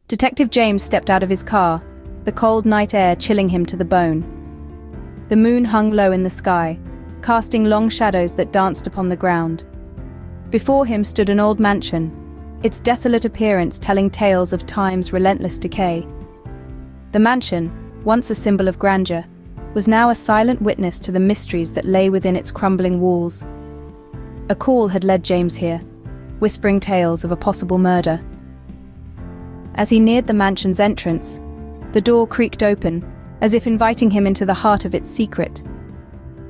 Detective James stepped out of his car, the cold night air chilling him to the bone. The moon hung low in the sky, casting long shadows that danced upon the ground. Before him stood an old mansion, its desolate appearance telling tales of time's relentless decay. The mansion, once a symbol of grandeur, was now a silent witness to the mysteries that lay within its crumbling walls. A call had led James here, whispering tales of a possible murder. As he neared the mansion's entrance, the door creaked open, as if inviting him into the heart of its secret.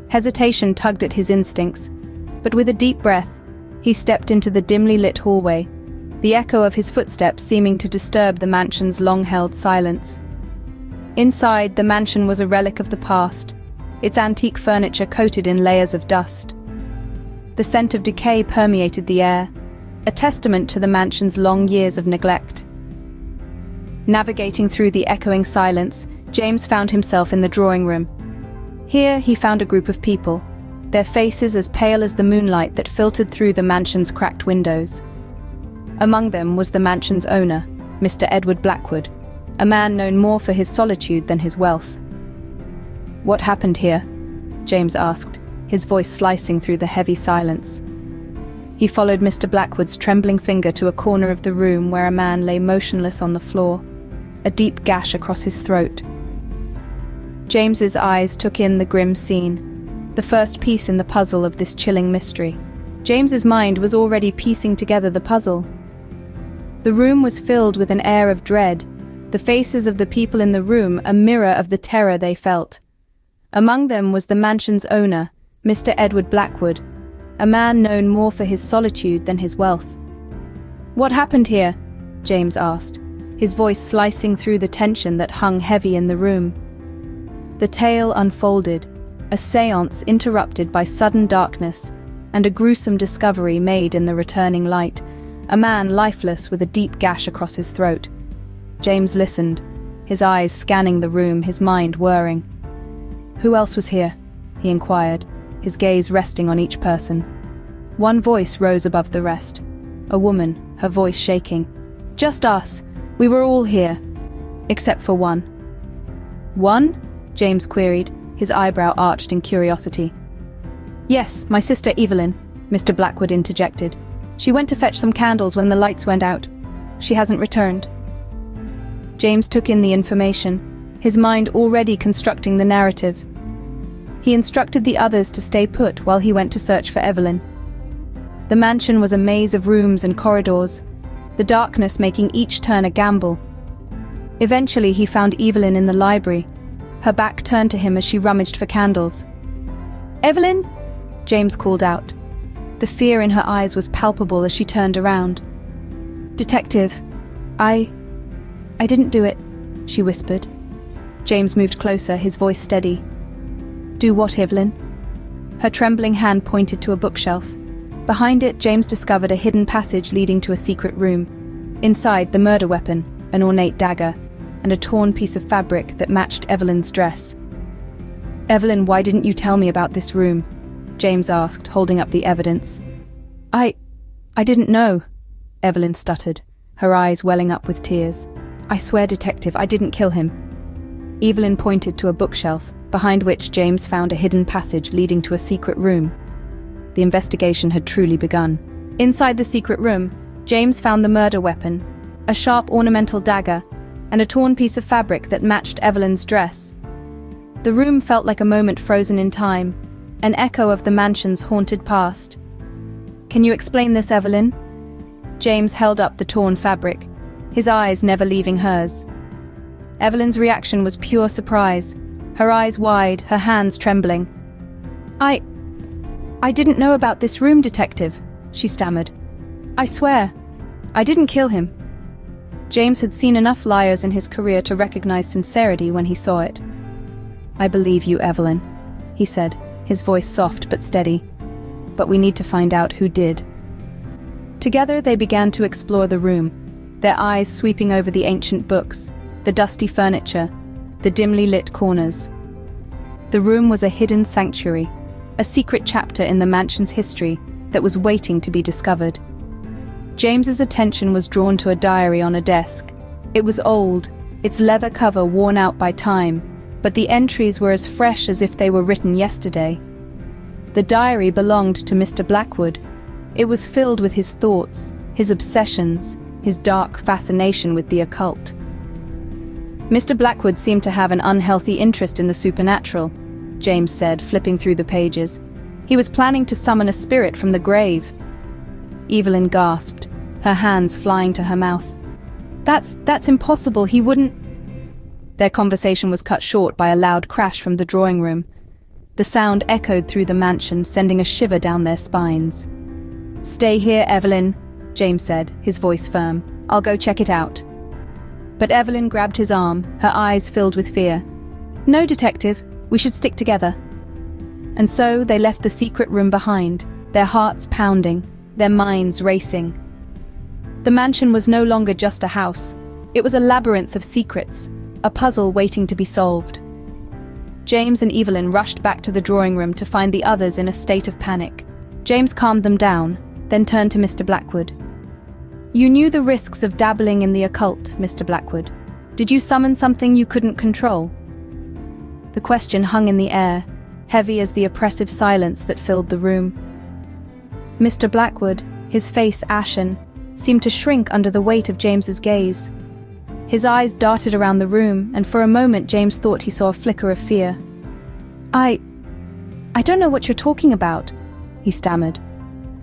Hesitation tugged at his instincts, but with a deep breath, he stepped into the dimly lit hallway, the echo of his footsteps seeming to disturb the mansion's long-held silence. Inside, the mansion was a relic of the past, its antique furniture coated in layers of dust. The scent of decay permeated the air, a testament to the mansion's long years of neglect. Navigating through the echoing silence, James found himself in the drawing room. Here he found a group of people, their faces as pale as the moonlight that filtered through the mansion's cracked windows. Among them was the mansion's owner, Mr. Edward Blackwood, a man known more for his solitude than his wealth. "What happened here?" James asked, his voice slicing through the heavy silence. He followed Mr. Blackwood's trembling finger to a corner of the room where a man lay motionless on the floor, a deep gash across his throat. James's eyes took in the grim scene, the first piece in the puzzle of this chilling mystery. James's mind was already piecing together the puzzle. The room was filled with an air of dread, the faces of the people in the room a mirror of the terror they felt. Among them was the mansion's owner, Mr. Edward Blackwood, a man known more for his solitude than his wealth. "What happened here?" James asked, his voice slicing through the tension that hung heavy in the room. The tale unfolded, a séance interrupted by sudden darkness and a gruesome discovery made in the returning light, a man lifeless with a deep gash across his throat. James listened, his eyes scanning the room, his mind whirring. "Who else was here?" he inquired, his gaze resting on each person. One voice rose above the rest, a woman, her voice shaking. "Just us. We were all here. Except for one." "One?" James queried, his eyebrow arched in curiosity. "Yes, my sister Evelyn," Mr. Blackwood interjected. "She went to fetch some candles when the lights went out. She hasn't returned." James took in the information, his mind already constructing the narrative. He instructed the others to stay put while he went to search for Evelyn. The mansion was a maze of rooms and corridors, the darkness making each turn a gamble. Eventually he found Evelyn in the library, her back turned to him as she rummaged for candles. "Evelyn?" James called out. The fear in her eyes was palpable as she turned around. "Detective, I didn't do it," she whispered. James moved closer, his voice steady. "Do what, Evelyn?" Her trembling hand pointed to a bookshelf. Behind it, James discovered a hidden passage leading to a secret room. Inside, the murder weapon, an ornate dagger, and a torn piece of fabric that matched Evelyn's dress. "Evelyn, why didn't you tell me about this room?" James asked, holding up the evidence. I didn't know," Evelyn stuttered, her eyes welling up with tears. "I swear, Detective, I didn't kill him." Evelyn pointed to a bookshelf, behind which James found a hidden passage leading to a secret room. The investigation had truly begun. Inside the secret room, James found the murder weapon, a sharp ornamental dagger, and a torn piece of fabric that matched Evelyn's dress. The room felt like a moment frozen in time, an echo of the mansion's haunted past. "Can you explain this, Evelyn?" James held up the torn fabric, his eyes never leaving hers. Evelyn's reaction was pure surprise, her eyes wide, her hands trembling. I didn't know about this room, Detective," she stammered. "I swear, I didn't kill him." James had seen enough liars in his career to recognize sincerity when he saw it. "I believe you, Evelyn," he said, his voice soft but steady. "But we need to find out who did." Together they began to explore the room, their eyes sweeping over the ancient books, the dusty furniture, the dimly lit corners. The room was a hidden sanctuary, a secret chapter in the mansion's history that was waiting to be discovered. James's attention was drawn to a diary on a desk, It was old, its leather cover worn out by time, but the entries were as fresh as if they were written yesterday. The diary belonged to Mr. Blackwood. It was filled with his thoughts, his obsessions, his dark fascination with the occult. Mr. Blackwood seemed to have an unhealthy interest in the supernatural, James said, flipping through the pages. He was planning to summon a spirit from the grave. Evelyn gasped, her hands flying to her mouth. That's impossible, he wouldn't... Their conversation was cut short by a loud crash from the drawing room. The sound echoed through the mansion, sending a shiver down their spines. "Stay here, Evelyn," James said, his voice firm. "I'll go check it out." But Evelyn grabbed his arm, her eyes filled with fear. "No, detective, we should stick together." And so they left the secret room behind, their hearts pounding, their minds racing. The mansion was no longer just a house. It was a labyrinth of secrets, a puzzle waiting to be solved. James and Evelyn rushed back to the drawing room to find the others in a state of panic. James calmed them down, then turned to Mr. Blackwood. "You knew the risks of dabbling in the occult, Mr. Blackwood. Did you summon something you couldn't control?" The question hung in the air, heavy as the oppressive silence that filled the room. Mr. Blackwood, his face ashen, seemed to shrink under the weight of James's gaze. His eyes darted around the room, and for a moment James thought he saw a flicker of fear. I don't know what you're talking about," he stammered,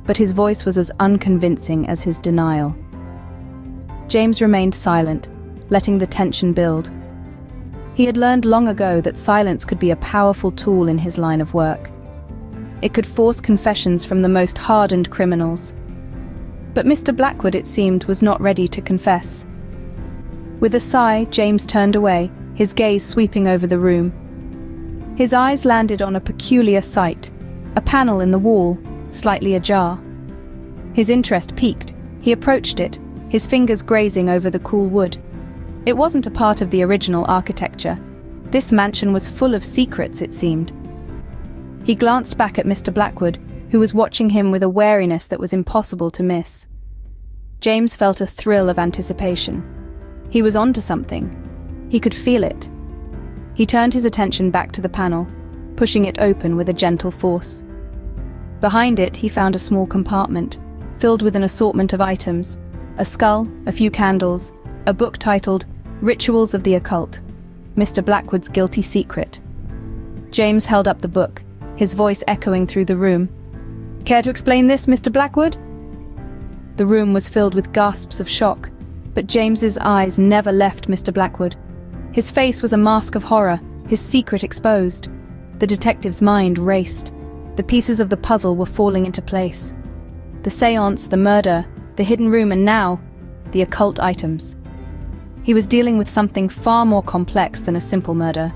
but his voice was as unconvincing as his denial. James remained silent, letting the tension build. He had learned long ago that silence could be a powerful tool in his line of work. It could force confessions from the most hardened criminals. But Mr. Blackwood, it seemed, was not ready to confess. With a sigh, James turned away, his gaze sweeping over the room. His eyes landed on a peculiar sight, a panel in the wall, slightly ajar. His interest piqued. He approached it, his fingers grazing over the cool wood. It wasn't a part of the original architecture. This mansion was full of secrets, it seemed. He glanced back at Mr. Blackwood, who was watching him with a wariness that was impossible to miss. James felt a thrill of anticipation. He was onto something. He could feel it. He turned his attention back to the panel, pushing it open with a gentle force. Behind it, he found a small compartment, filled with an assortment of items: a skull, a few candles, a book titled Rituals of the Occult, Mr. Blackwood's Guilty Secret. James held up the book, his voice echoing through the room. "Care to explain this, Mr. Blackwood?" The room was filled with gasps of shock, but James's eyes never left Mr. Blackwood. His face was a mask of horror, his secret exposed. The detective's mind raced. The pieces of the puzzle were falling into place. The seance, the murder, the hidden room, and now, the occult items. He was dealing with something far more complex than a simple murder.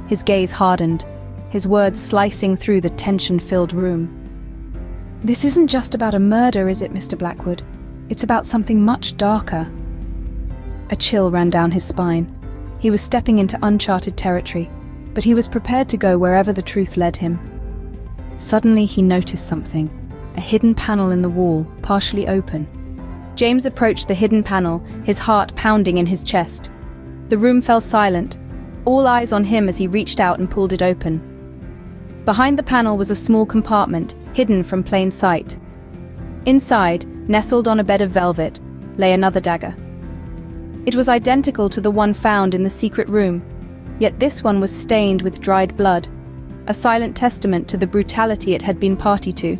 His gaze hardened, his words slicing through the tension-filled room. "This isn't just about a murder, is it, Mr. Blackwood? It's about something much darker." A chill ran down his spine. He was stepping into uncharted territory, but he was prepared to go wherever the truth led him. Suddenly he noticed something, a hidden panel in the wall, partially open. James approached the hidden panel, his heart pounding in his chest. The room fell silent, all eyes on him as he reached out and pulled it open. Behind the panel was a small compartment, hidden from plain sight. Inside, nestled on a bed of velvet, lay another dagger. It was identical to the one found in the secret room, yet this one was stained with dried blood, a silent testament to the brutality it had been party to.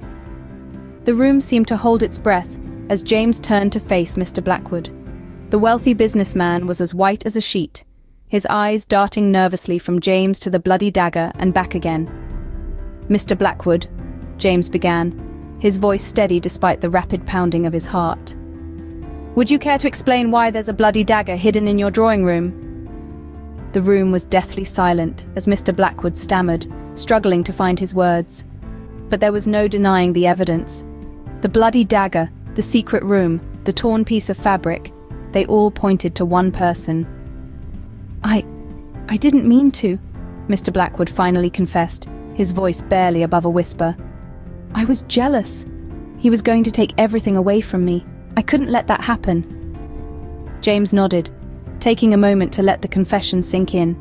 The room seemed to hold its breath as James turned to face Mr. Blackwood. The wealthy businessman was as white as a sheet, his eyes darting nervously from James to the bloody dagger and back again. "Mr. Blackwood," James began, his voice steady despite the rapid pounding of his heart. "Would you care to explain why there's a bloody dagger hidden in your drawing room?" The room was deathly silent as Mr. Blackwood stammered, struggling to find his words. But there was no denying the evidence. The bloody dagger, the secret room, the torn piece of fabric, they all pointed to one person. I didn't mean to," Mr. Blackwood finally confessed, his voice barely above a whisper. "I was jealous. He was going to take everything away from me. I couldn't let that happen." James nodded, taking a moment to let the confession sink in.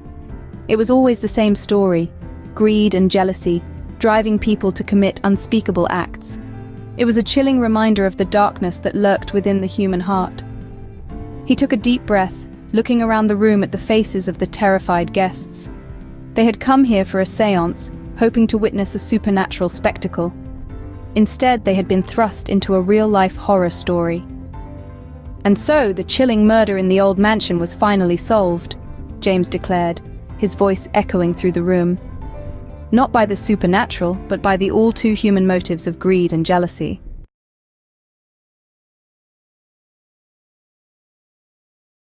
It was always the same story: greed and jealousy, driving people to commit unspeakable acts. It was a chilling reminder of the darkness that lurked within the human heart. He took a deep breath, looking around the room at the faces of the terrified guests. They had come here for a séance, hoping to witness a supernatural spectacle. Instead, they had been thrust into a real-life horror story. And so, the chilling murder in the old mansion was finally solved, James declared, his voice echoing through the room. Not by the supernatural, but by the all-too-human motives of greed and jealousy.